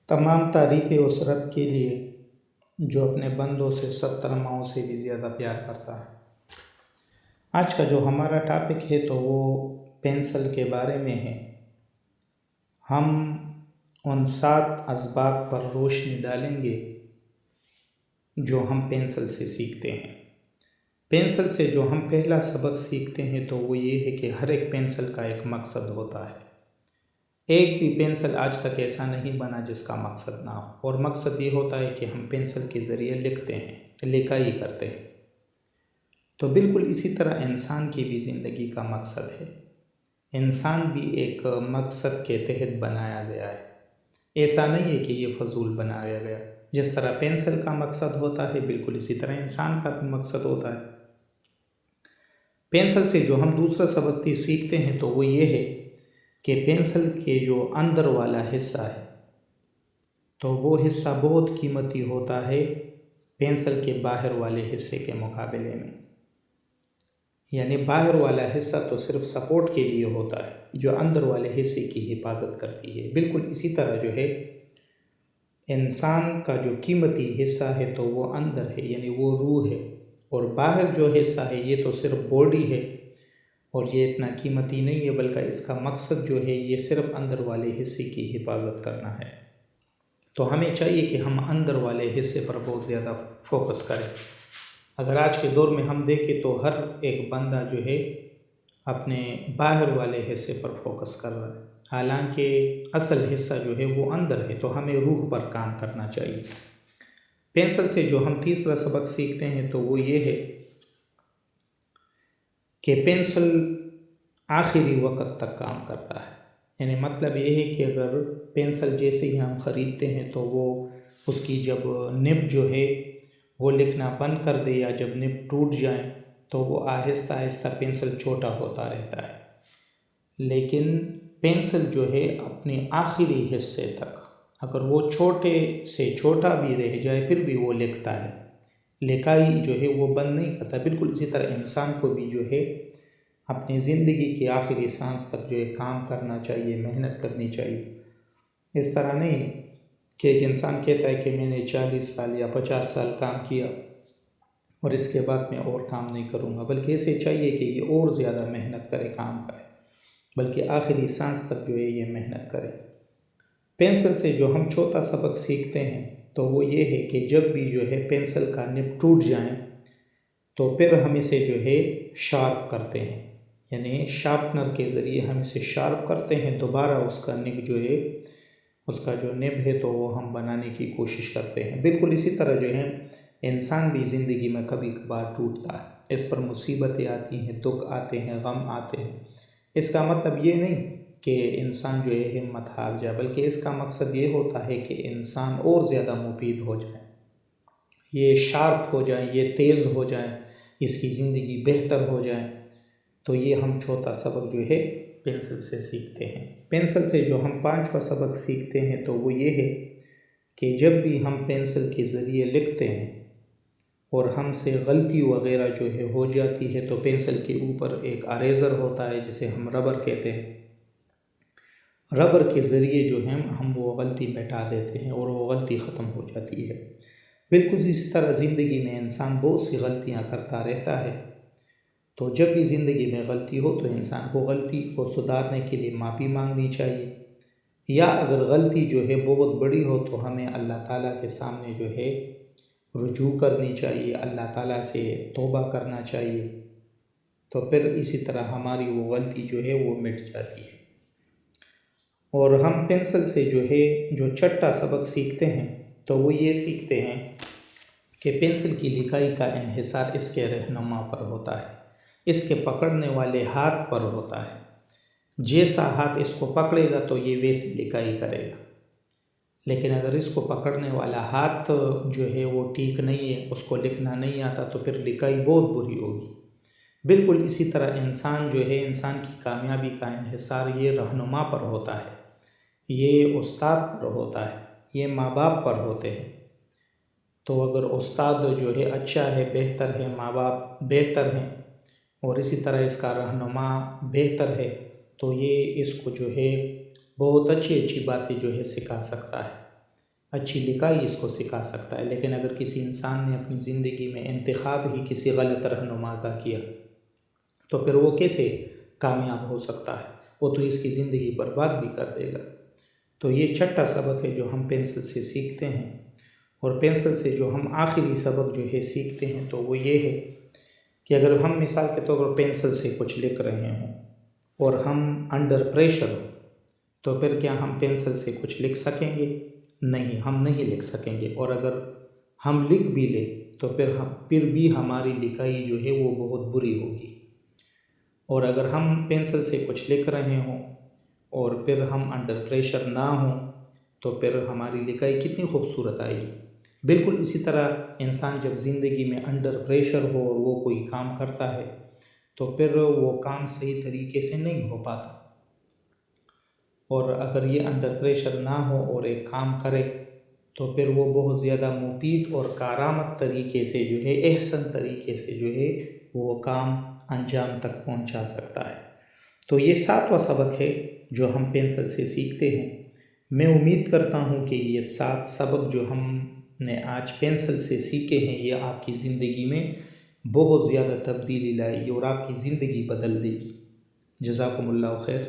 तमाम तारीफ़ें उस रब के लिए जो अपने बंदों से 70 माओं से भी ज़्यादा प्यार करता है। आज का जो हमारा टॉपिक है तो वो पेंसिल के बारे में है। हम उन 7 असबाब पर रोशनी डालेंगे जो हम पेंसिल से सीखते हैं। पेंसिल से जो हम पहला सबक सीखते हैं तो वो ये है कि हर एक पेंसिल का एक मकसद होता है। एक भी पेंसिल आज तक ऐसा नहीं बना जिसका मकसद ना हो, और मकसद ये होता है कि हम पेंसिल के ज़रिए लिखते हैं, लिखाई करते हैं। तो बिल्कुल इसी तरह इंसान की भी ज़िंदगी का मकसद है। इंसान भी एक मकसद के तहत बनाया गया है। ऐसा नहीं है कि ये फजूल बनाया गया। जिस तरह पेंसिल का मकसद होता है, बिल्कुल इसी तरह इंसान का भी मकसद होता है। पेंसिल से जो हम दूसरा सबक भी सीखते हैं तो वो ये है कि पेंसिल के जो अंदर वाला हिस्सा है तो वो हिस्सा बहुत कीमती होता है पेंसिल के बाहर वाले हिस्से के मुकाबले में। यानी बाहर वाला हिस्सा तो सिर्फ सपोर्ट के लिए होता है, जो अंदर वाले हिस्से की हिफाजत करती है। बिल्कुल इसी तरह जो है इंसान का जो कीमती हिस्सा है तो वो अंदर है, यानी वो रूह है, और बाहर जो हिस्सा है ये तो सिर्फ बॉडी है और ये इतना कीमती नहीं है, बल्कि इसका मकसद जो है ये सिर्फ अंदर वाले हिस्से की हिफाजत करना है। तो हमें चाहिए कि हम अंदर वाले हिस्से पर बहुत ज़्यादा फोकस करें। अगर आज के दौर में हम देखें तो हर एक बंदा जो है अपने बाहर वाले हिस्से पर फोकस कर रहा है, हालांकि असल हिस्सा जो है वो अंदर है। तो हमें रूह पर काम करना चाहिए। पेंसिल से जो हम तीसरा सबक सीखते हैं तो वो ये है कि पेंसिल आखिरी वक्त तक काम करता है। यानी मतलब ये है कि अगर पेंसिल जैसे ही हम ख़रीदते हैं तो वो उसकी जब निब जो है वो लिखना बंद कर दे या जब निब टूट जाए तो वो आहिस्ता आहिस्ता पेंसिल छोटा होता रहता है। लेकिन पेंसिल जो है अपने आखिरी हिस्से तक अगर वो छोटे से छोटा भी रह जाए फिर भी वो लिखता है, लिखाई जो है वो बंद नहीं करता। बिल्कुल इसी तरह इंसान को भी जो है अपनी ज़िंदगी की आखिरी सांस तक जो है काम करना चाहिए, मेहनत करनी चाहिए। इस तरह नहीं कि एक इंसान कहता है कि मैंने 40 साल या 50 साल काम किया और इसके बाद मैं और काम नहीं करूँगा, बल्कि ऐसे चाहिए कि ये और ज़्यादा मेहनत करे, काम करे, बल्कि आखिरी सांस तक जो है ये मेहनत करे। पेंसिल से जो हम चौथा सबक सीखते हैं तो वो ये है कि जब भी जो है पेंसिल का निब टूट जाए तो फिर हम इसे जो है शार्प करते हैं, यानी शार्पनर के ज़रिए हम इसे शार्प करते हैं। दोबारा उसका निब जो है, उसका जो निब है तो वो हम बनाने की कोशिश करते हैं। बिल्कुल इसी तरह जो है इंसान भी ज़िंदगी में कभी कभार टूटता है, इस पर मुसीबतें आती हैं, दुख आते हैं, गम आते हैं। इसका मतलब ये नहीं कि इंसान जो है हिम्मत हार जाए, बल्कि इसका मकसद ये होता है कि इंसान और ज़्यादा मुफीद हो जाए, ये शार्प हो जाए, ये तेज़ हो जाए, इसकी ज़िंदगी बेहतर हो जाए। तो ये हम चौथा सबक जो है पेंसिल से सीखते हैं। पेंसिल से जो हम पांचवा सबक सीखते हैं तो वो ये है कि जब भी हम पेंसिल के ज़रिए लिखते हैं और हमसे गलती वगैरह जो है हो जाती है तो पेंसिल के ऊपर एक अरेज़र होता है जिसे हम रबर कहते हैं। रबर के ज़रिए जो है हम वो गलती मिटा देते हैं और वो गलती ख़त्म हो जाती है। बिल्कुल इसी तरह ज़िंदगी में इंसान बहुत सी गलतियाँ करता रहता है। तो जब भी ज़िंदगी में गलती हो तो इंसान को गलती को सुधारने के लिए माफ़ी मांगनी चाहिए, या अगर गलती जो है बहुत बड़ी हो तो हमें अल्लाह ताला के सामने जो है रुजू करनी चाहिए, अल्लाह ताला से तौबा करना चाहिए। तो फिर इसी तरह हमारी वो गलती जो है वो मिट जाती है। और हम पेंसिल से जो है जो छठा सबक सीखते हैं तो वो ये सीखते हैं कि पेंसिल की लिखाई का इन्हिसार इसके रहनुमा पर होता है, इसके पकड़ने वाले हाथ पर होता है। जैसा हाथ इसको पकड़ेगा तो ये वैसी लिखाई करेगा, लेकिन अगर इसको पकड़ने वाला हाथ जो है वो ठीक नहीं है, उसको लिखना नहीं आता, तो फिर लिखाई बहुत बुरी होगी। बिल्कुल इसी तरह इंसान जो है, इंसान की कामयाबी का इन्हिसार ये रहनुमा पर होता है, ये उस्ताद पर होता है, ये माँ बाप पर होते हैं। तो अगर उस्ताद जो है अच्छा है, बेहतर है, माँ बाप बेहतर हैं और इसी तरह इसका रहनुमा बेहतर है तो ये इसको जो है बहुत अच्छी अच्छी बातें जो है सिखा सकता है। अच्छी लिखाई इसको सिखा सकता है। लेकिन अगर किसी इंसान ने अपनी ज़िंदगी में इंतखाब ही किसी गलत रहनुमा का किया तो फिर वो कैसे कामयाब हो सकता है, वो तो इसकी ज़िंदगी बर्बाद भी कर देगा। तो ये छठा सबक है जो हम पेंसिल से सीखते हैं। और पेंसिल से जो हम आखिरी सबक जो है सीखते हैं तो वो ये है कि अगर हम मिसाल के तौर पर पेंसिल से कुछ लिख रहे हों और हम अंडर प्रेशर हो तो फिर क्या हम पेंसिल से कुछ लिख सकेंगे? नहीं, हम नहीं लिख सकेंगे। और अगर हम लिख भी लें तो फिर भी हमारी लिखाई जो है वो बहुत बुरी होगी। और अगर हम पेंसिल से कुछ लिख रहे हों और फिर हम अंडर प्रेशर ना हों तो फिर हमारी लिखाई कितनी खूबसूरत आएगी। बिल्कुल इसी तरह इंसान जब ज़िंदगी में अंडर प्रेशर हो और वो कोई काम करता है तो फिर वो काम सही तरीके से नहीं हो पाता। और अगर ये अंडर प्रेशर ना हो और एक काम करे तो फिर वो बहुत ज़्यादा मुफीद और कारामद तरीके से जो है, एहसन तरीके से जो है वो काम अंजाम तक पहुंचा सकता है। तो ये 7वां सबक है जो हम पेंसिल से सीखते हैं। मैं उम्मीद करता हूँ कि ये 7 सबक जो हमने आज पेंसिल से सीखे हैं ये आपकी ज़िंदगी में बहुत ज़्यादा तब्दीली लाएगी और आपकी ज़िंदगी बदल देगी। जज़ाकुमुल्लाह खैर।